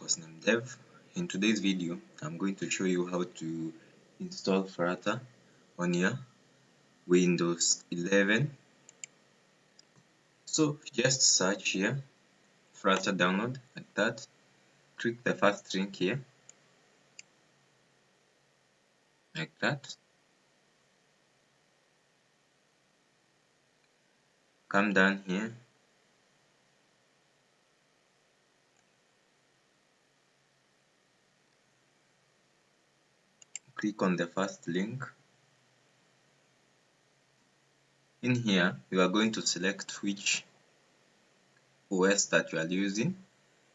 course name Dev. In today's video, I'm going to show you how to install Flutter on your Windows 11. So just search here, Flutter download like that. Click the first link here, like that. Come down here. Click on the first link. In here, you are going to select which OS that you are using.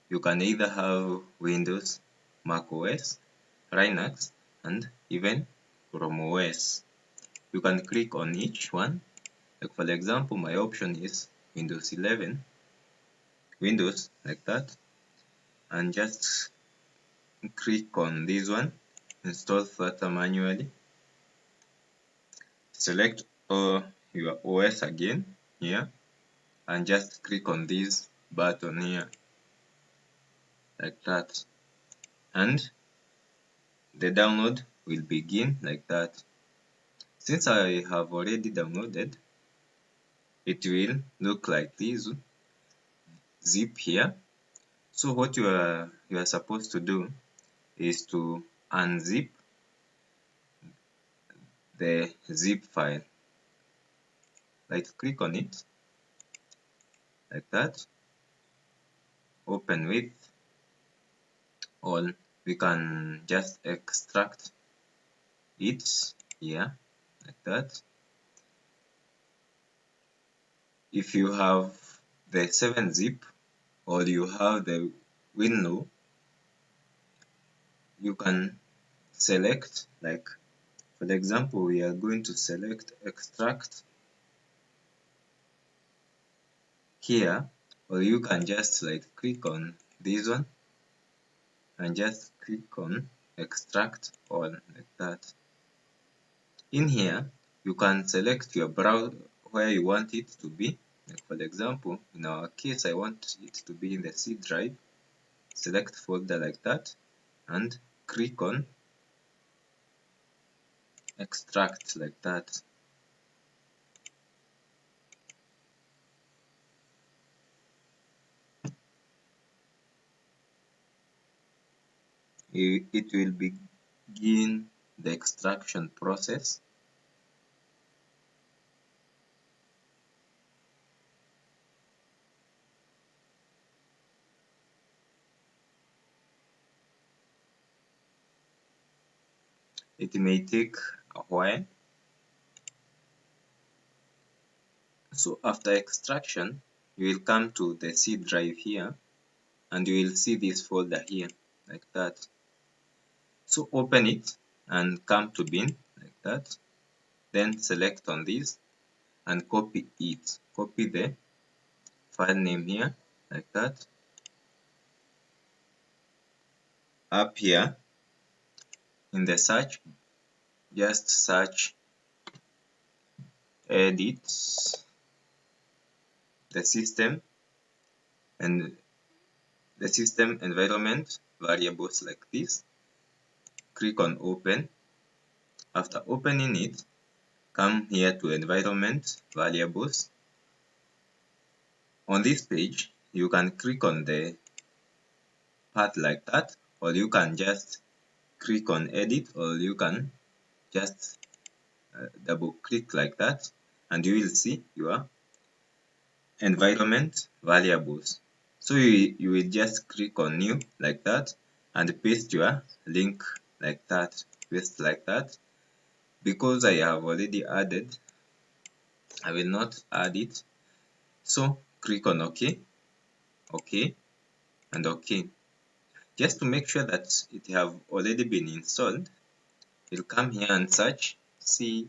You can either have Windows, Mac OS, Linux, and even Chrome OS. You can click on each one. Like for example, my option is Windows 11, Windows like that, and just click on this one, install Flutter manually. Select your OS again here, and just click on this button here, like that, and the download will begin like that. Since I have already downloaded, it will look like this zip here. So what you are supposed to do is to unzip the zip file. Right click on it like that, open with, or we can just extract it here like that. If you have the 7-zip or you have the window, you can select, like for example, we are going to select extract here, or you can just click on this one and just click on extract all like that. In here, you can select your browser where you want it to be. Like for example, in our case, I want it to be in the C drive. Select folder like that and click on extract like that. It will begin the extraction process. It may take a while. So after extraction, you will come to the C drive here and you will see this folder here like that. So open it and come to bin like that. Then select on this and copy it. Copy the file name here like that. Up here in the search, just search edit the system and the system environment variables like this. Click on open. After opening it, come here to environment variables. On this page, you can click on the path like that, or you can just click on edit, or you can just double click like that, and you will see your environment variables. So you will just click on new like that and paste your link like that, paste like that. Because I have already added, I will not add it. So click on OK, OK, and OK. Just to make sure that it have already been installed, you'll come here and search cmd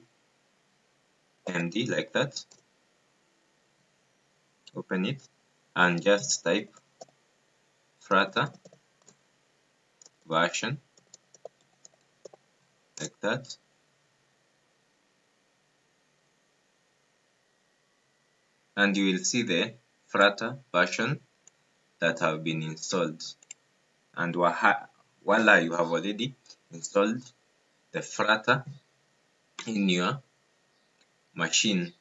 like that. Open it and just type Flutter version like that. And you will see the Flutter version that have been installed. and voila, you have already installed the Flutter in your machine.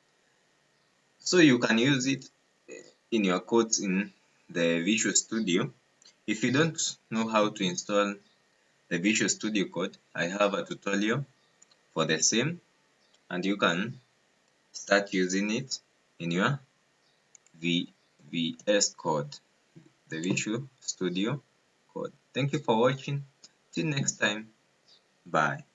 So you can use it in your codes in the Visual Studio. If you don't know how to install the Visual Studio Code, I have a tutorial for the same, and you can start using it in your VS Code, the Visual Studio Code. Thank you for watching. Till next time. Bye.